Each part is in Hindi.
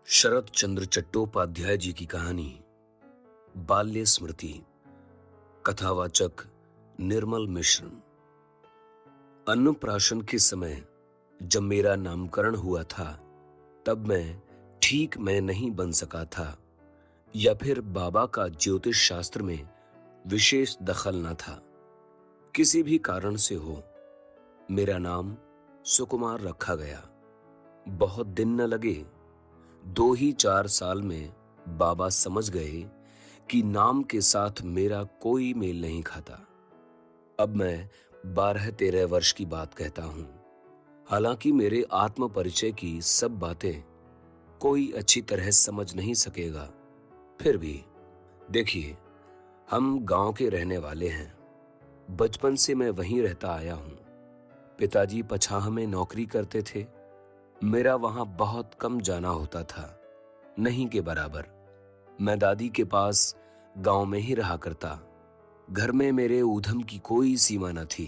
शरत चंद्र चट्टोपाध्याय जी की कहानी बाल्य स्मृति। कथावाचक निर्मल मिश्र। अन्नप्राशन के समय जब मेरा नामकरण हुआ था तब मैं नहीं बन सका था, या फिर बाबा का ज्योतिष शास्त्र में विशेष दखल न था। किसी भी कारण से हो, मेरा नाम सुकुमार रखा गया। बहुत दिन न लगे, 2 ही 4 साल में बाबा समझ गए कि नाम के साथ मेरा कोई मेल नहीं खाता। अब मैं 12-13 वर्ष की बात कहता हूं। हालांकि मेरे आत्म परिचय की सब बातें कोई अच्छी तरह समझ नहीं सकेगा, फिर भी देखिए, हम गांव के रहने वाले हैं। बचपन से मैं वहीं रहता आया हूं। पिताजी पछाह में नौकरी करते थे। मेरा वहां बहुत कम जाना होता था, नहीं के बराबर। मैं दादी के पास गांव में ही रहा करता। घर में मेरे ऊधम की कोई सीमा न थी।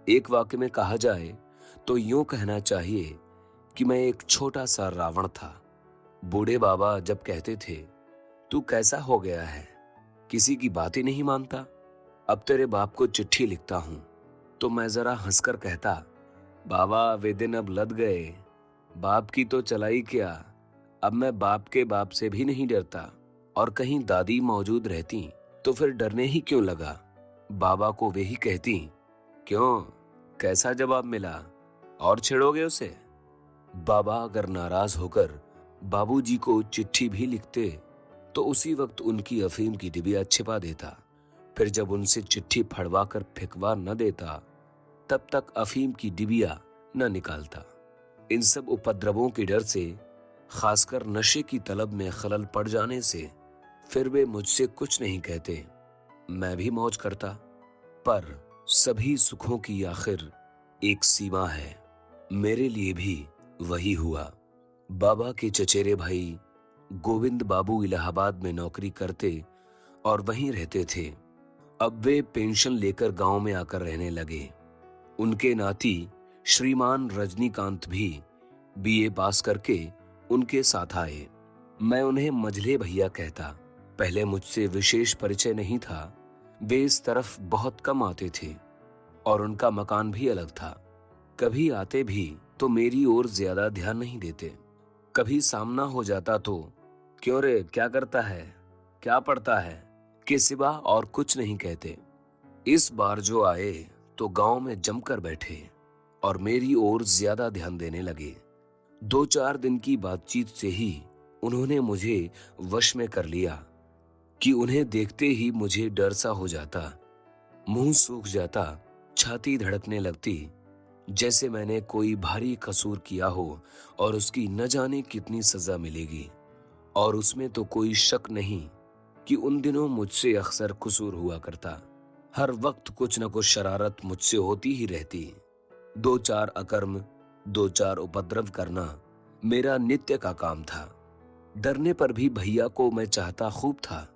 एक वाक्य में कहा जाए तो यूं कहना चाहिए कि मैं एक छोटा सा रावण था। बूढ़े बाबा जब कहते थे, तू कैसा हो गया है, किसी की बात ही नहीं मानता, अब तेरे बाप को चिट्ठी लिखता हूं, तो मैं जरा हंसकर कहता, बाबा वे दिन अब लद गए, बाप की तो चलाई क्या, अब मैं बाप के बाप से भी नहीं डरता। और कहीं दादी मौजूद रहती तो फिर डरने ही क्यों लगा। बाबा को वे ही कहती, क्यों, कैसा जवाब मिला, और छेड़ोगे उसे। बाबा अगर नाराज होकर बाबूजी को चिट्ठी भी लिखते तो उसी वक्त उनकी अफीम की डिबिया छिपा देता। फिर जब उनसे चिट्ठी फड़वा कर फेंकवा न देता, तब तक अफीम की डिबिया न निकालता। इन सब उपद्रवों के डर से, खासकर नशे की तलब में खलल पड़ जाने से, फिर वे मुझसे कुछ नहीं कहते। मैं भी मौज करता। पर सभी सुखों की आखिर एक सीमा है। मेरे लिए भी वही हुआ। बाबा के चचेरे भाई गोविंद बाबू इलाहाबाद में नौकरी करते और वहीं रहते थे। अब वे पेंशन लेकर गांव में आकर रहने लगे। उनके नाती श्रीमान रजनीकांत भी बीए पास करके उनके साथ आए। मैं उन्हें मझले भैया कहता। पहले मुझसे विशेष परिचय नहीं था। वे इस तरफ बहुत कम आते थे और उनका मकान भी अलग था। कभी आते भी तो मेरी ओर ज्यादा ध्यान नहीं देते। कभी सामना हो जाता तो, क्यों रे, क्या करता है, क्या पढ़ता है, के सिवा और कुछ नहीं कहते। इस बार जो आए तो गांव में जमकर बैठे और मेरी ओर ज्यादा ध्यान देने लगे। 2-4 दिन की बातचीत से ही उन्होंने मुझे वश में कर लिया कि उन्हें देखते ही मुझे डर सा हो जाता, मुंह सूख जाता, छाती धड़कने लगती, जैसे मैंने कोई भारी कसूर किया हो और उसकी न जाने कितनी सजा मिलेगी। और उसमें तो कोई शक नहीं कि उन दिनों मुझसे अक्सर कसूर हुआ करता। हर वक्त कुछ न कुछ शरारत मुझसे होती ही रहती। 2-4 अकर्म, 2-4 उपद्रव करना मेरा नित्य का काम था। डरने पर भी भैया को मैं चाहता खूब था।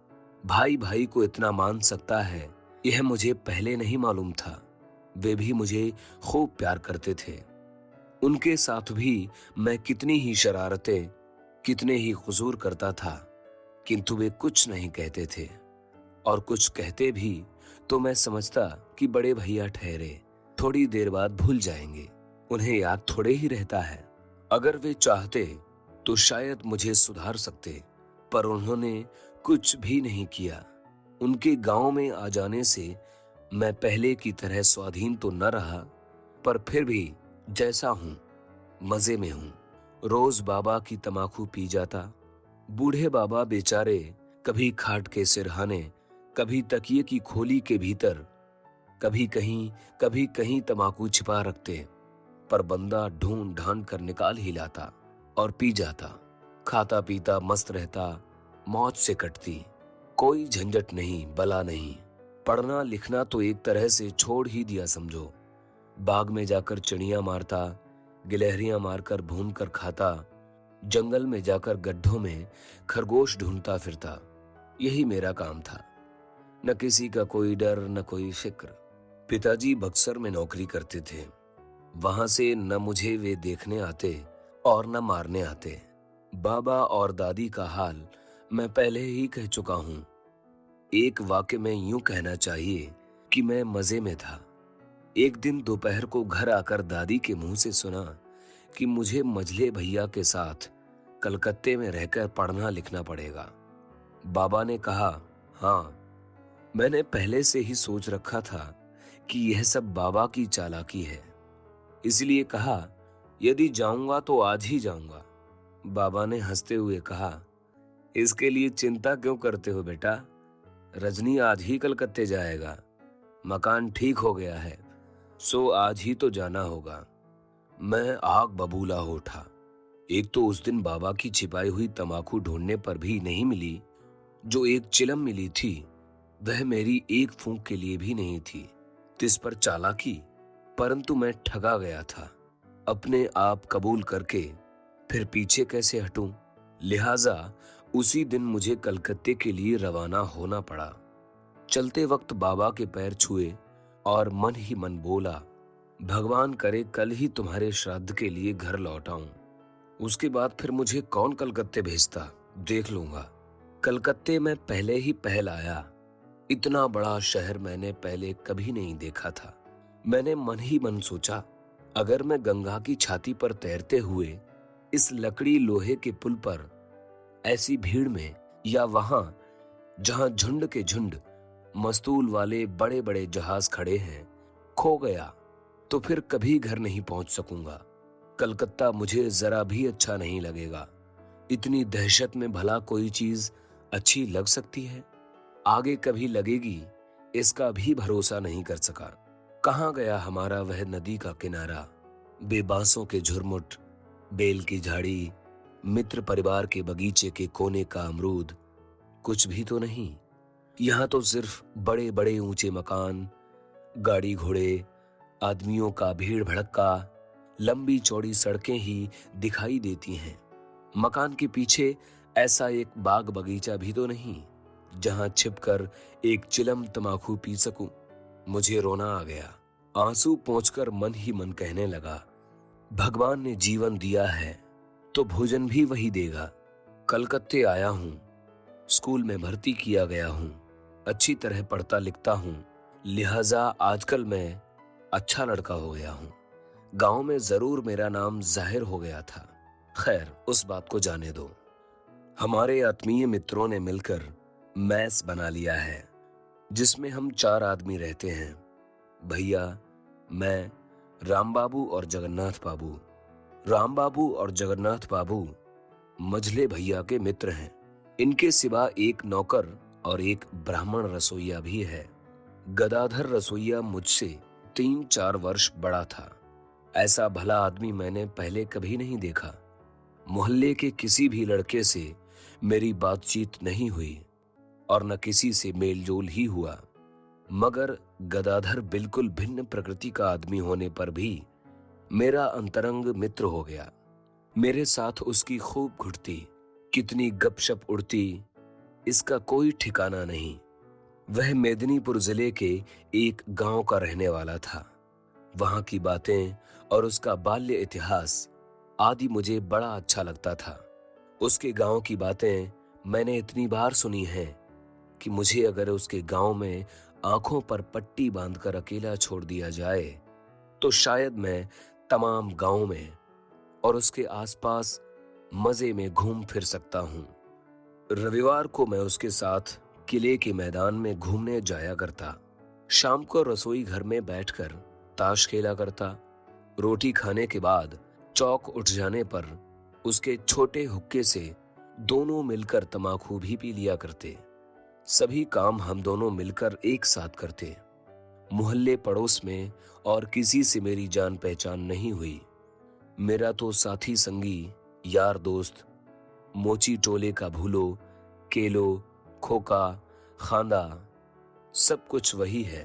भाई भाई को इतना मान सकता है, यह मुझे पहले नहीं मालूम था। वे भी मुझे खूब प्यार करते थे। उनके साथ भी मैं कितनी ही शरारतें, कितने ही हुजूर करता था, किंतु वे कुछ नहीं कहते थे। और कुछ कहते भी तो मैं समझता कि बड़े भैया ठहरे, थोड़ी देर बाद भूल जाएंगे, उन्हें याद थोड़े ही रहता है। अगर वे चाहते तो शायद मुझे सुधार सकते, पर उन्होंने कुछ भी नहीं किया। उनके गांव में आ जाने से मैं पहले की तरह स्वाधीन तो न रहा, पर फिर भी जैसा हूं, मजे में हूं। रोज बाबा की तमाकू पी जाता। बूढ़े बाबा बेचारे कभी खाट के सिरहाने, कभी तकिए की खोली के भीतर, कभी कहीं तमाकू छिपा रखते, पर बंदा ढूंढ ढांड कर निकाल ही लाता और पी जाता। खाता पीता मस्त रहता, मौज से कटती, कोई झंझट नहीं, बला नहीं। पढ़ना लिखना तो एक तरह से छोड़ ही दिया समझो। बाग में जाकर चिड़ियां मारता, गिलहरियां मारकर भून कर खाता, जंगल में जाकर गड्ढों में खरगोश ढूंढता फिरता। यही मेरा काम था। न किसी का कोई डर, न कोई फिक्र। पिताजी बक्सर में नौकरी करते थे। वहां से न मुझे वे देखने आते और न मारने आते। बाबा और दादी का हाल मैं पहले ही कह चुका हूं। एक वाक्य में यूं कहना चाहिए कि मैं मजे में था। एक दिन दोपहर को घर आकर दादी के मुंह से सुना कि मुझे मझले भैया के साथ कलकत्ते में रहकर पढ़ना लिखना पड़ेगा। बाबा ने कहा, हाँ, मैंने पहले से ही सोच रखा था कि यह सब बाबा की चालाकी है, इसलिए कहा, यदि जाऊंगा तो आज ही जाऊंगा। बाबा ने हंसते हुए कहा, इसके लिए चिंता क्यों करते हो बेटा, रजनी आज ही कलकत्ते जाएगा। मकान ठीक हो गया है, सो आज ही तो जाना होगा। मैं आग बबूला हो उठा। एक तो उस दिन बाबा की छिपाई हुई तमाकू ढूंढने पर भी नहीं मिली। जो एक चिलम मिली थी वह मेरी एक फूंक के लिए भी नहीं थी। तिस पर चालाकी, परंतु मैं ठगा गया था। अपने आप कबूल करके फिर पीछे कैसे हटूं? लिहाजा उसी दिन मुझे कलकत्ते के लिए रवाना होना पड़ा। चलते वक्त बाबा के पैर छुए और मन ही मन बोला, भगवान करे कल ही तुम्हारे श्राद्ध के लिए घर लौट आऊं। उसके बाद फिर मुझे कौन कलकत्ते भेजता, देख लूंगा। कलकत्ते में पहले ही पहल आया। इतना बड़ा शहर मैंने पहले कभी नहीं देखा था। मैंने मन ही मन सोचा, अगर मैं गंगा की छाती पर तैरते हुए इस लकड़ी लोहे के पुल पर ऐसी भीड़ में, या वहां जहां झुंड के झुंड मस्तूल वाले बड़े बड़े जहाज खड़े हैं, खो गया तो फिर कभी घर नहीं पहुंच सकूंगा। कलकत्ता मुझे जरा भी अच्छा नहीं लगेगा। इतनी दहशत में भला कोई चीज अच्छी लग सकती है? आगे कभी लगेगी इसका भी भरोसा नहीं कर सका। कहाँ गया हमारा वह नदी का किनारा, बेबासों के झुरमुट, बेल की झाड़ी, मित्र परिवार के बगीचे के कोने का अमरूद? कुछ भी तो नहीं। यहाँ तो सिर्फ बड़े बड़े ऊंचे मकान, गाड़ी घोड़े, आदमियों का भीड़ भड़क्का, लंबी चौड़ी सड़कें ही दिखाई देती हैं। मकान के पीछे ऐसा एक बाग बगीचा भी तो नहीं जहां छिपकर एक चिलम तमाकू पी सकूं। मुझे रोना आ गया। आंसू पोंछकर मन ही मन कहने लगा, भगवान ने जीवन दिया है तो भोजन भी वही देगा। कलकत्ते आया हूं, स्कूल में भर्ती किया गया हूं, अच्छी तरह पढ़ता लिखता हूं, लिहाजा आजकल मैं अच्छा लड़का हो गया हूं। गांव में जरूर मेरा नाम जाहिर हो गया था। खैर, उस बात को जाने दो। हमारे आत्मीय मित्रों ने मिलकर मैस बना लिया है, जिसमें हम 4 आदमी रहते हैं। भैया, मैं, राम बाबू और जगन्नाथ बाबू। राम बाबू और जगन्नाथ बाबू मझले भैया के मित्र हैं। इनके सिवा एक नौकर और एक ब्राह्मण रसोइया भी है। गदाधर रसोइया मुझसे 3-4 वर्ष बड़ा था। ऐसा भला आदमी मैंने पहले कभी नहीं देखा। मोहल्ले के किसी भी लड़के से मेरी बातचीत नहीं हुई और न किसी से मेलजोल ही हुआ, मगर गदाधर बिल्कुल भिन्न प्रकृति का आदमी होने पर भी मेरा अंतरंग मित्र हो गया। मेरे साथ उसकी खूब घुटती, कितनी गपशप उड़ती, इसका कोई ठिकाना नहीं। वह मेदिनीपुर जिले के एक गांव का रहने वाला था। वहां की बातें और उसका बाल्य इतिहास आदि मुझे बड़ा अच्छा लगता था। उसके गांव की बातें मैंने इतनी बार सुनी हैं कि मुझे अगर उसके गांव में आंखों पर पट्टी बांधकर अकेला छोड़ दिया जाए तो शायद मैं तमाम गांव में और उसके आसपास मजे में घूम फिर सकता हूं। रविवार को मैं उसके साथ किले के मैदान में घूमने जाया करता। शाम को रसोई घर में बैठकर ताश खेला करता। रोटी खाने के बाद चौक उठ जाने पर उसके छोटे हुक्के से दोनों मिलकर तमाकू भी पी लिया करते। सभी काम हम दोनों मिलकर एक साथ करते। मोहल्ले पड़ोस में और किसी से मेरी जान पहचान नहीं हुई। मेरा तो साथी संगी, यार दोस्त, मोची टोले का भूलो, केलो, खोका, खांदा, सब कुछ वही है।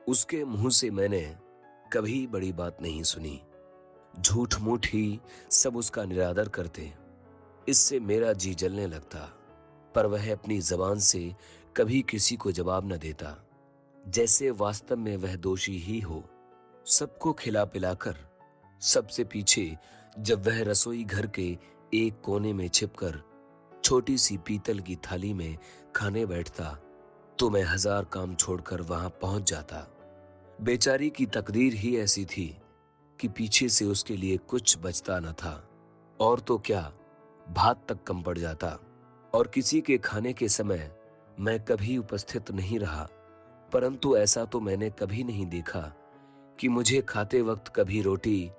उसके मुंह से मैंने कभी बड़ी बात नहीं सुनी। झूठ मूठ ही सब उसका निरादर करते। इससे मेरा जी जलने लगता, पर वह अपनी जबान से कभी किसी को जवाब न देता, जैसे वास्तव में वह दोषी ही हो। सबको खिला पिलाकर सबसे पीछे जब वह रसोई घर के एक कोने में छिपकर छोटी सी पीतल की थाली में खाने बैठता तो मैं 1000 काम छोड़कर वहां पहुंच जाता। बेचारी की तकदीर ही ऐसी थी कि पीछे से उसके लिए कुछ बचता न था, और तो क्या, भात तक कम पड़ जाता। और किसी के खाने के समय मैं कभी उपस्थित नहीं रहा, परंतु ऐसा तो मैंने कभी नहीं देखा कि मुझे खाते वक्त कभी रोटी,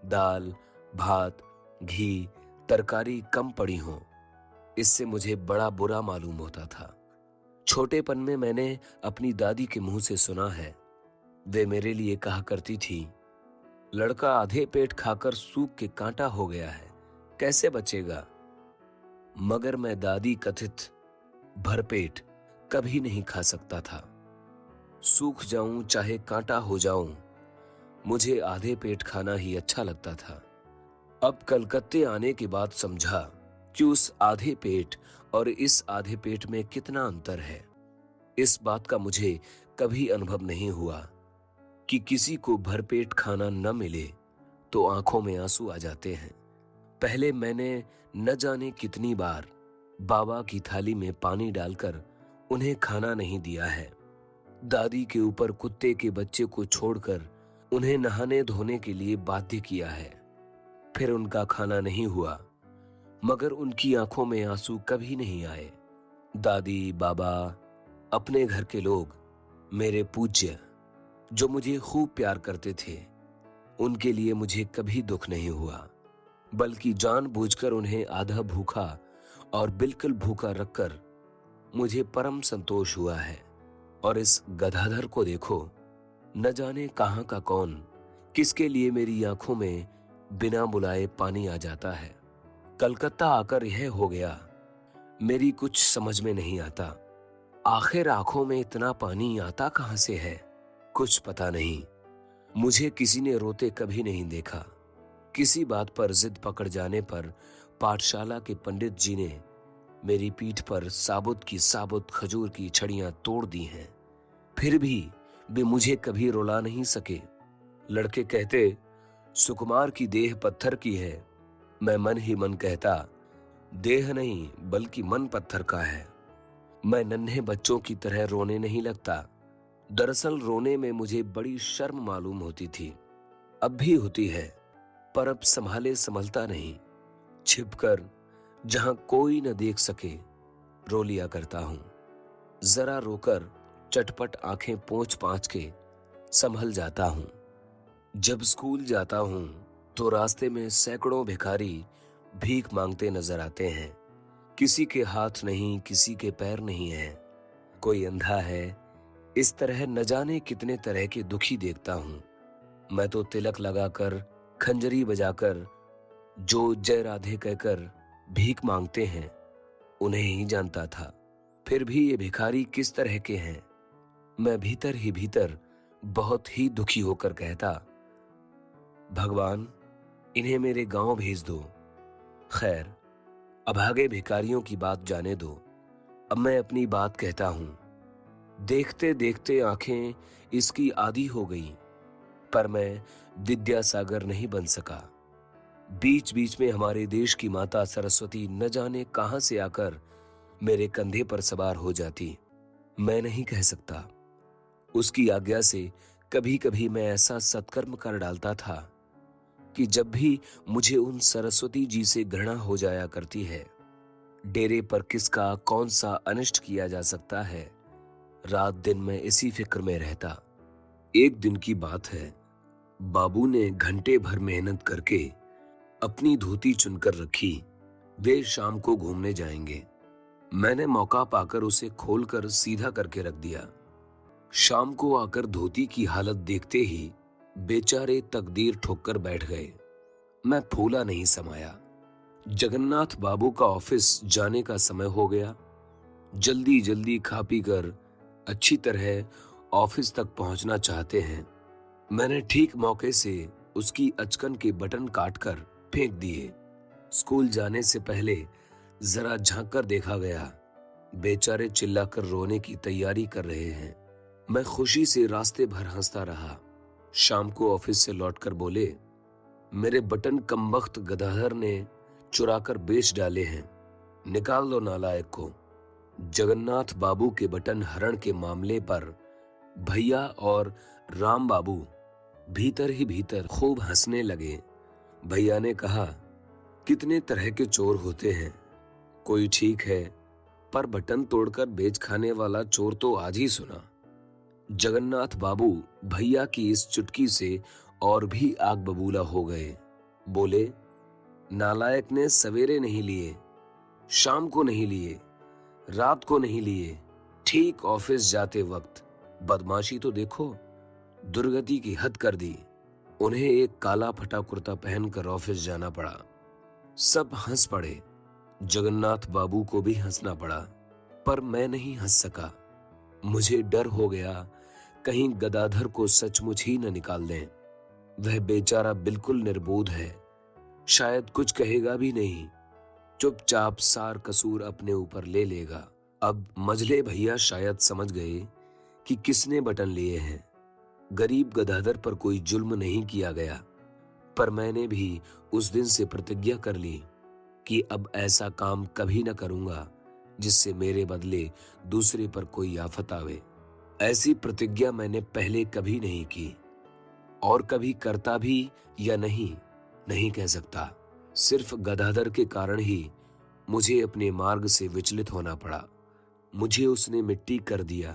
दाल, भात, घी, तरकारी कम पड़ी हो। इससे मुझे बड़ा बुरा मालूम होता था। छोटेपन में मैंने अपनी दादी के मुंह से सुना है, वे मेरे लिए कहा करती थी, लड़का आधे पेट खाकर सूख के कांटा हो गया है, कैसे बचेगा। मगर मैं दादी कथित भरपेट कभी नहीं खा सकता था। सूख जाऊं चाहे कांटा हो जाऊं, मुझे आधे पेट खाना ही अच्छा लगता था। अब कलकत्ते आने के बाद समझा कि उस आधे पेट और इस आधे पेट में कितना अंतर है। इस बात का मुझे कभी अनुभव नहीं हुआ कि किसी को भरपेट खाना न मिले तो आंखों में आंसू आ जाते हैं। पहले मैंने न जाने कितनी बार बाबा की थाली में पानी डालकर उन्हें खाना नहीं दिया है। दादी के ऊपर कुत्ते के बच्चे को छोड़कर उन्हें नहाने धोने के लिए बाध्य किया है। फिर उनका खाना नहीं हुआ, मगर उनकी आंखों में आंसू कभी नहीं आए। दादी, बाबा, अपने घर के लोग, मेरे पूज्य जो मुझे खूब प्यार करते थे, उनके लिए मुझे कभी दुख नहीं हुआ, बल्कि जानबूझकर उन्हें आधा भूखा और बिल्कुल भूखा रखकर मुझे परम संतोष हुआ है। और इस गधाधर को देखो, न जाने कहां का कौन, किसके लिए मेरी आंखों में बिना बुलाए पानी आ जाता है। कलकत्ता आकर यह हो गया, मेरी कुछ समझ में नहीं आता। आखिर आंखों में इतना पानी आता कहां से है, कुछ पता नहीं। मुझे किसी ने रोते कभी नहीं देखा। किसी बात पर जिद पकड़ जाने पर पाठशाला के पंडित जी ने मेरी पीठ पर साबुत की साबुत खजूर की छड़ियां तोड़ दी हैं। फिर भी वे मुझे कभी रुला नहीं सके। लड़के कहते, सुकुमार की देह पत्थर की है। मैं मन ही मन कहता, देह नहीं बल्कि मन पत्थर का है। मैं नन्हे बच्चों की तरह रोने नहीं लगता। दरअसल रोने में मुझे बड़ी शर्म मालूम होती थी, अब भी होती है, पर अब संभाले संभलता नहीं। छिपकर, जहां कोई न देख सके, रो लिया करता हूं। जरा रोकर चटपट आंखें पोंछ पांछ के संभल जाता हूं। जब स्कूल जाता हूं तो रास्ते में सैकड़ों भिखारी भीख मांगते नजर आते हैं। किसी के हाथ नहीं, किसी के पैर नहीं है, कोई अंधा है। इस तरह न जाने कितने तरह के दुखी देखता हूं। मैं तो तिलक लगाकर, खंजरी बजाकर, जो जय राधे कहकर भीख मांगते हैं, उन्हें ही जानता था। फिर भी ये भिखारी किस तरह के हैं, मैं भीतर ही भीतर बहुत ही दुखी होकर कहता, भगवान इन्हें मेरे गांव भेज दो। खैर, अभागे भिखारियों की बात जाने दो। अब मैं अपनी बात कहता हूं। देखते देखते आंखें इसकी आदी हो गई, पर मैं विद्यासागर नहीं बन सका। बीच बीच में हमारे देश की माता सरस्वती न जाने कहां से आकर मेरे कंधे पर सवार हो जाती। मैं नहीं कह सकता। उसकी आज्ञा से कभी कभी मैं ऐसा सत्कर्म कर डालता था कि जब भी मुझे उन सरस्वती जी से घृणा हो जाया करती है। डेरे पर किसका कौन सा अनिष्ट किया जा सकता है, रात दिन मैं इसी फिक्र में रहता। एक दिन की बात है, बाबू ने घंटे भर मेहनत करके अपनी धोती चुनकर रखी। वे शाम को घूमने जाएंगे। मैंने मौका पाकर उसे खोलकर सीधा करके रख दिया। शाम को आकर धोती की हालत देखते ही बेचारे तकदीर ठोककर बैठ गए। मैं फूला नहीं समाया। जगन्नाथ बाबू का ऑफिस जाने का समय हो गया। जल्दी जल्दी खा पी कर अच्छी तरह ऑफिस तक पहुंचना चाहते हैं। मैंने ठीक मौके से उसकी अचकन के बटन काटकर फेंक दिए। स्कूल जाने से पहले जरा झांक कर देखा गया। बेचारे चिल्लाकर रोने की तैयारी कर रहे हैं। मैं खुशी से रास्ते भर हंसता रहा। शाम को ऑफिस से लौटकर बोले, मेरे बटन कमबख्त गधाधर ने चुराकर बेच डाले हैं। निकाल दो नालायक को। जगन्नाथ बाबू के बटन हरण के मामले पर भैया और राम बाबू भीतर ही भीतर खूब हंसने लगे। भैया ने कहा, कितने तरह के चोर होते हैं, कोई ठीक है, पर बटन तोड़कर बेच खाने वाला चोर तो आज ही सुना। जगन्नाथ बाबू भैया की इस चुटकी से और भी आग बबूला हो गए। बोले, नालायक ने सवेरे नहीं लिए, शाम को नहीं लिए, रात को नहीं लिए, ठीक ऑफिस जाते वक्त। बदमाशी तो देखो, दुर्गति की हद कर दी। उन्हें एक काला फटा कुर्ता पहनकर ऑफिस जाना पड़ा। सब हंस पड़े। जगन्नाथ बाबू को भी हंसना पड़ा, पर मैं नहीं हंस सका। मुझे डर हो गया कहीं गदाधर को सचमुच ही न निकाल दें। वह बेचारा बिल्कुल निर्बोध है, शायद कुछ कहेगा भी नहीं, चुपचाप सार कसूर अपने ऊपर ले लेगा। अब मझले भैया शायद समझ गए कि किसने बटन लिए हैं। गरीब गदाधर पर कोई जुल्म नहीं किया गया, पर मैंने भी उस दिन से प्रतिज्ञा कर ली कि अब ऐसा काम कभी न करूंगा जिससे मेरे बदले दूसरे पर कोई आफत आवे। ऐसी प्रतिज्ञा मैंने पहले कभी नहीं की, और कभी करता भी या नहीं कह सकता। सिर्फ गदाधर के कारण ही मुझे अपने मार्ग से विचलित होना पड़ा। मुझे उसने मिट्टी कर दिया।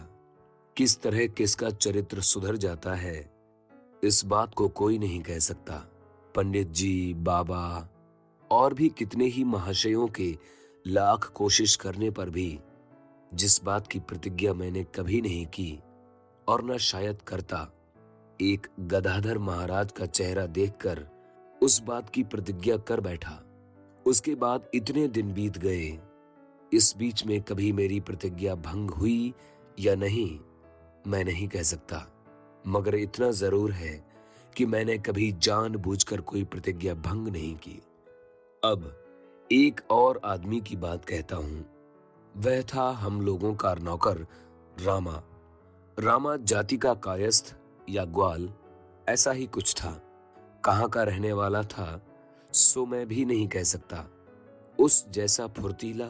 किस तरह किसका चरित्र सुधर जाता है, इस बात को कोई नहीं कह सकता। पंडित जी, बाबा और भी कितने ही महाशयों के लाख कोशिश करने पर भी जिस बात की प्रतिज्ञा मैंने कभी नहीं की और न शायद करता, एक गदाधर महाराज का चेहरा देखकर उस बात की प्रतिज्ञा कर बैठा। उसके बाद इतने दिन बीत गए, इस बीच में कभी मेरी प्रतिज्ञा भंग हुई या नहीं, मैं नहीं कह सकता, मगर इतना जरूर है कि मैंने कभी जानबूझकर कोई प्रतिज्ञा भंग नहीं की। अब एक और आदमी की बात कहता हूं। वह था हम लोगों का नौकर रामा। रामा जाति का कायस्थ या ग्वाल, ऐसा ही कुछ था। कहाँ का रहने वाला था सो मैं भी नहीं कह सकता। उस जैसा फुर्तीला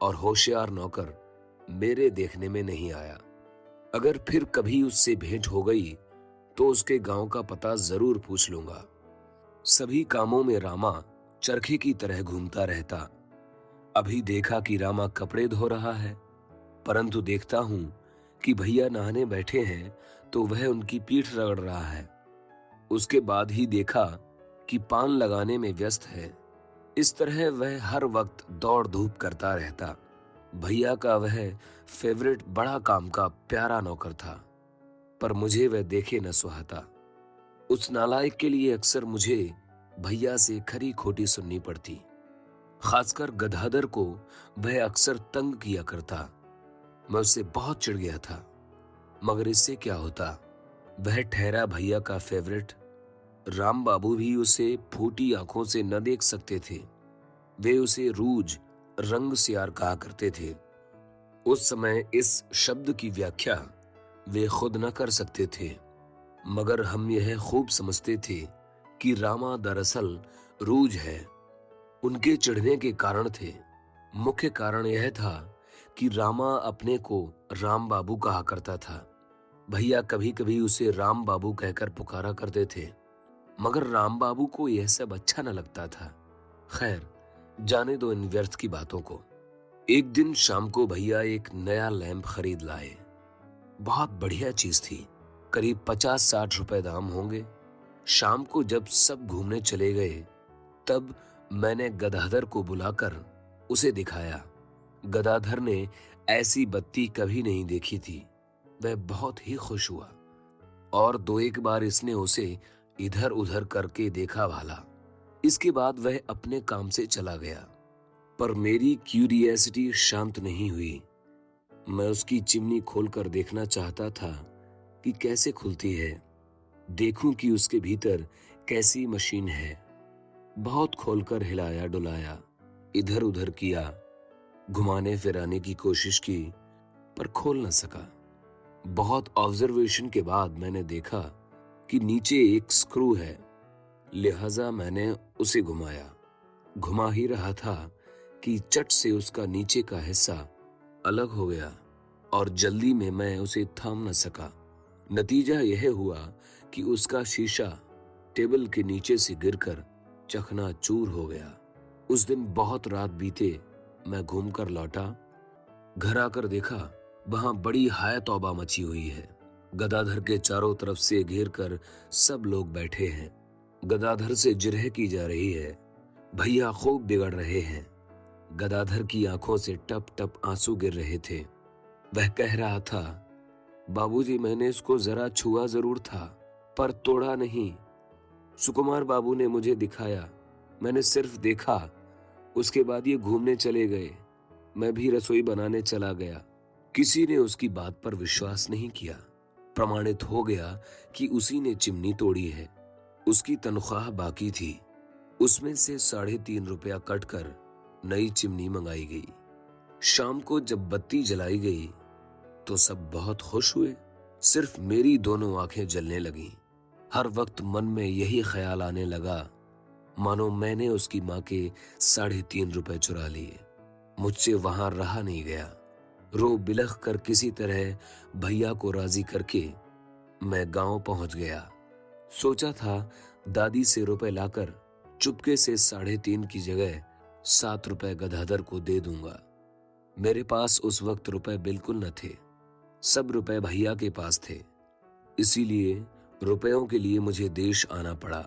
और होशियार नौकर मेरे देखने में नहीं आया। अगर फिर कभी उससे भेंट हो गई तो उसके गांव का पता जरूर पूछ लूंगा। सभी कामों में रामा चरखे की तरह घूमता रहता। अभी देखा कि रामा कपड़े धो रहा है, परंतु देखता हूं कि भैया नहाने बैठे हैं तो वह उनकी पीठ रगड़ रहा है। उसके बाद ही देखा कि पान लगाने में व्यस्त है। इस तरह वह हर वक्त दौड़ धूप करता रहता। भैया का वह फेवरेट बड़ा काम का प्यारा नौकर था, पर मुझे वह देखे न सुहाता। उस नालायक के लिए अक्सर मुझे भैया से खरी खोटी सुननी पड़ती। खासकर गदाधर को वह अक्सर तंग किया करता। मैं उससे बहुत चिढ़ गया था, मगर इससे क्या होता, वह ठहरा भैया का फेवरेट। राम बाबू भी उसे फूटी आंखों से न देख सकते थे। वे उसे रूज रंग सियार कहा करते थे। उस समय इस शब्द की व्याख्या वे खुद न कर सकते थे, मगर हम यह खूब समझते थे कि रामा दरअसल रूज है। उनके चिढ़ने के कारण थे। मुख्य कारण यह था कि रामा अपने को राम बाबू कहा करता था। भैया कभी कभी उसे राम बाबू कहकर पुकारा करते थे, मगर राम बाबू को यह सब अच्छा न लगता था। खैर, जाने दो इन व्यर्थ की बातों को। एक दिन शाम को भैया एक नया लैंप खरीद लाए। बहुत बढ़िया चीज थी, करीब 50-60 रुपए दाम होंगे। शाम को जब सब घूमने चले गए, तब मैंने गदाधर को बुलाकर उसे दिखाया। गदाधर ने ऐसी बत्ती कभी नहीं देखी थी। वह बहुत ही खुश हुआ और 2-1 बार इसने उसे इधर उधर करके देखा भाला। इसके बाद वह अपने काम से चला गया। पर मेरी क्यूरियोसिटी शांत नहीं हुई। मैं उसकी चिमनी खोलकर देखना चाहता था कि कैसे खुलती है, देखूं कि उसके भीतर कैसी मशीन है। बहुत खोलकर हिलाया डुलाया, इधर उधर किया, घुमाने फिराने की कोशिश की, पर खोल न सका। बहुत ऑब्जर्वेशन के बाद मैंने देखा कि नीचे एक स्क्रू है, लिहाजा मैंने उसे घुमाया। घुमा ही रहा था कि चट से उसका नीचे का हिस्सा अलग हो गया और जल्दी में मैं उसे थाम न सका। नतीजा यह हुआ कि उसका शीशा टेबल के नीचे से गिरकर चकनाचूर हो गया। उस दिन बहुत रात बीते मैं घूमकर लौटा। घर आकर देखा वहां बड़ी हाय तौबा मची हुई है। गदाधर के चारों तरफ से घेर कर सब लोग बैठे हैं। गदाधर से जिरह की जा रही है। भैया खूब बिगड़ रहे हैं। गदाधर की आंखों से टप टप आंसू गिर रहे थे। वह कह रहा था, बाबूजी मैंने इसको जरा छुआ जरूर था पर तोड़ा नहीं। सुकुमार बाबू ने मुझे दिखाया, मैंने सिर्फ देखा। उसके बाद ये घूमने चले गए। मैं भी रसोई बनाने चला गया। किसी ने उसकी बात पर विश्वास नहीं किया। प्रमाणित हो गया कि उसी ने चिमनी तोड़ी है। उसकी तनख्वाह बाकी थी। उसमें से 3.5 रुपया कटकर नई चिमनी मंगाई गई। शाम को जब बत्ती जलाई गई तो सब बहुत खुश हुए। सिर्फ मेरी दोनों आंखें जलने लगीं। हर वक्त मन में यही ख्याल आने लगा, मानो मैंने उसकी माँ के 3.5 रुपए चुरा लिए। मुझसे वहां रहा नहीं गया। रो बिलख कर किसी तरह भैया को राजी करके मैं गांव पहुंच गया। सोचा था दादी से रुपए लाकर चुपके से 3.5 की जगह 7 रुपए गदाधर को दे दूंगा। मेरे पास उस वक्त रुपए बिल्कुल न थे। सब रुपए भैया के पास थे। इसीलिए रुपयों के लिए मुझे देश आना पड़ा।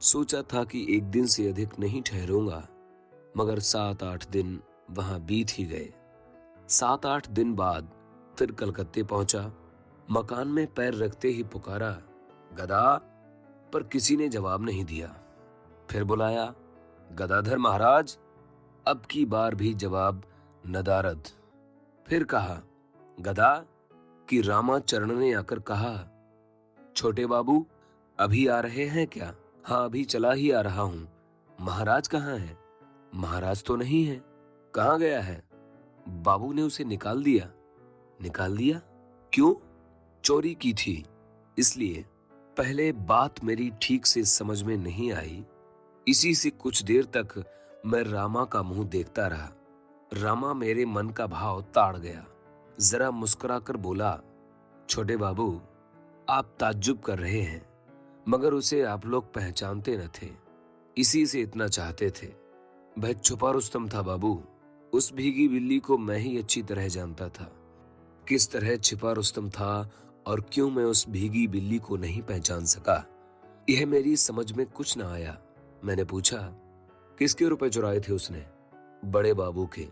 सोचा था कि 1 दिन से अधिक नहीं ठहरूंगा, मगर 7-8 दिन वहां बीत ही गए। 7-8 दिन बाद फिर कलकत्ते पहुंचा। मकान में पैर रखते ही पुकारा, गदा, पर किसी ने जवाब नहीं दिया। फिर बुलाया, गदाधर महाराज। अब की बार भी जवाब नदारद। फिर कहा, गदा, कि रामाचरण ने आकर कहा, छोटे बाबू अभी आ रहे हैं क्या? हाँ, अभी चला ही आ रहा हूं। महाराज कहाँ है? महाराज तो नहीं है। कहाँ गया है? बाबू ने उसे निकाल दिया। निकाल दिया? क्यों? चोरी की थी इसलिए। पहले बात मेरी ठीक से समझ में नहीं आई। इसी से कुछ देर तक मैं रामा का मुंह देखता रहा। रामा मेरे मन का भाव ताड़ गया। जरा मुस्कुराकर बोला, छोटे बाबू, आप ताज्जुब कर रहे हैं, मगर उसे आप लोग पहचानते न थे, इसी से इतना चाहते थे। वह छुपा रुस्तम था बाबू। उस भीगी बिल्ली को मैं ही अच्छी तरह जानता था। किस तरह छिपा रुस्तम था और क्यों मैं उस भीगी बिल्ली को नहीं पहचान सका, यह मेरी समझ में कुछ न आया। मैंने पूछा, किसके रुपए चुराए थे उसने? बड़े बाबू के।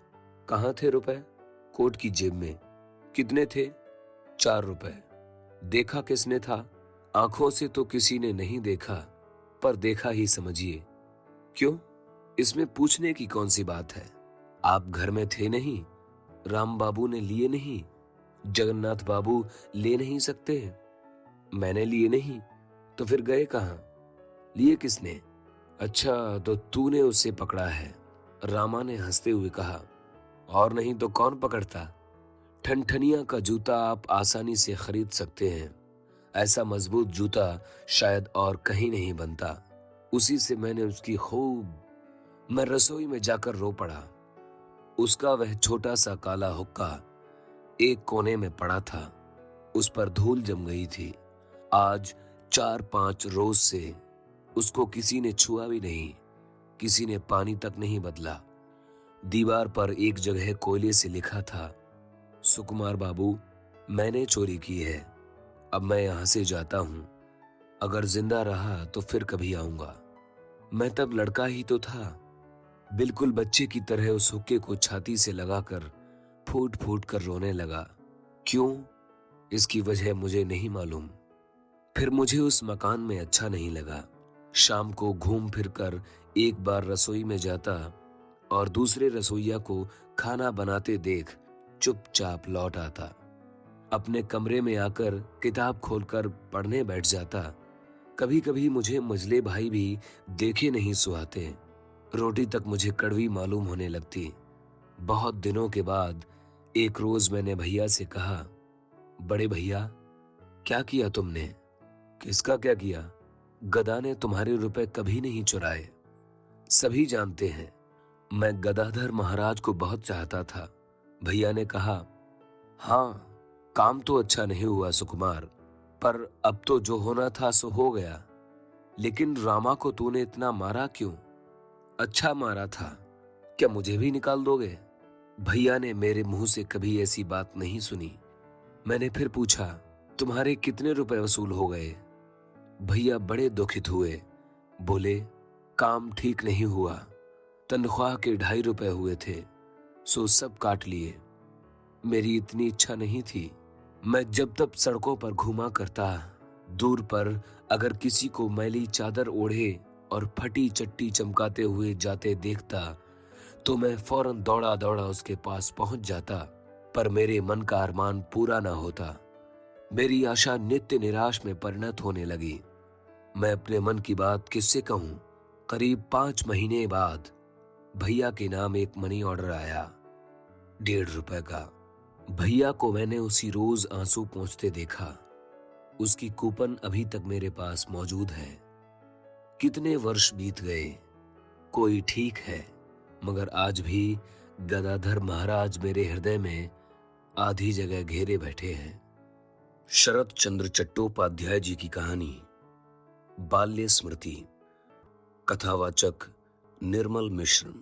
कहाँ थे रुपए? कोट की जेब में। कितने थे? 4 रुपए। देखा किसने था? आंखों से तो किसी ने नहीं देखा, पर देखा ही समझिए। क्यों? इसमें पूछने की कौन सी बात है? आप घर में थे नहीं? राम बाबू ने लिए नहीं? जगन्नाथ बाबू ले नहीं सकते? मैंने लिए नहीं तो फिर गए कहाँ? लिए किसने? अच्छा, तो तूने उसे पकड़ा है? रामा ने हंसते हुए कहा, और नहीं तो कौन पकड़ता? ठनठनिया का जूता आप आसानी से खरीद सकते हैं। ऐसा मजबूत जूता शायद और कहीं नहीं बनता। उसी से मैंने उसकी खूब। मैं रसोई में जाकर रो पड़ा। उसका वह छोटा सा काला हुक्का एक कोने में पड़ा था। उस पर धूल जम गई थी। आज 4-5 रोज से उसको किसी ने छुआ भी नहीं। किसी ने पानी तक नहीं बदला। दीवार पर एक जगह कोयले से लिखा था, सुकुमार बाबू, मैंने चोरी की है। अब मैं यहां से जाता हूं। अगर जिंदा रहा तो फिर कभी आऊंगा। मैं तब लड़का ही तो था। बिल्कुल बच्चे की तरह उस हुक्के को छाती से लगाकर फूट फूट कर रोने लगा। क्यों? इसकी वजह मुझे नहीं मालूम। फिर मुझे उस मकान में अच्छा नहीं लगा। शाम को घूम फिर कर एक बार रसोई में जाता और दूसरे रसोइया को खाना बनाते देख चुपचाप लौट आता। अपने कमरे में आकर किताब खोलकर पढ़ने बैठ जाता। कभी कभी मुझे मजले भाई भी देखे नहीं सुहाते। रोटी तक मुझे कड़वी मालूम होने लगती। बहुत दिनों के बाद एक रोज मैंने भैया से कहा, बड़े भैया, क्या किया तुमने? किसका क्या किया? गदा ने तुम्हारे रुपए कभी नहीं चुराए। सभी जानते हैं मैं गदाधर महाराज को बहुत चाहता था। भैया ने कहा, हाँ, काम तो अच्छा नहीं हुआ सुकुमार, पर अब तो जो होना था सो हो गया। लेकिन रामा को तूने इतना मारा क्यों? अच्छा मारा था, क्या मुझे भी निकाल दोगे? भैया ने मेरे मुंह से कभी ऐसी बात नहीं सुनी। मैंने फिर पूछा, तुम्हारे कितने रुपए वसूल हो गए? भैया बड़े दुखित हुए, बोले, काम ठीक नहीं हुआ, तनख्वाह के 2.5 रुपए हुए थे, सो सब काट लिए। मेरी इतनी इच्छा नहीं थी। मैं जब तब सड़कों पर घूमा करता, दूर पर अगर किसी को मैली चादर ओढ़े और फटी चट्टी चमकाते हुए जाते देखता तो मैं फौरन दौड़ा दौड़ा उसके पास पहुंच जाता, पर मेरे मन का अरमान पूरा ना होता। मेरी आशा नित्य निराश में परिणत होने लगी। मैं अपने मन की बात किससे कहूं? करीब 5 महीने बाद भैया के नाम एक मनी ऑर्डर आया, 1.5 रुपए का। भैया को मैंने उसी रोज आंसू पोंछते देखा। उसकी कूपन अभी तक मेरे पास मौजूद है। कितने वर्ष बीत गए, कोई ठीक है, मगर आज भी गदाधर महाराज मेरे हृदय में आधी जगह घेरे बैठे हैं। शरत चंद्र चट्टोपाध्याय जी की कहानी बाल्य स्मृति। कथावाचक निर्मल मिश्र।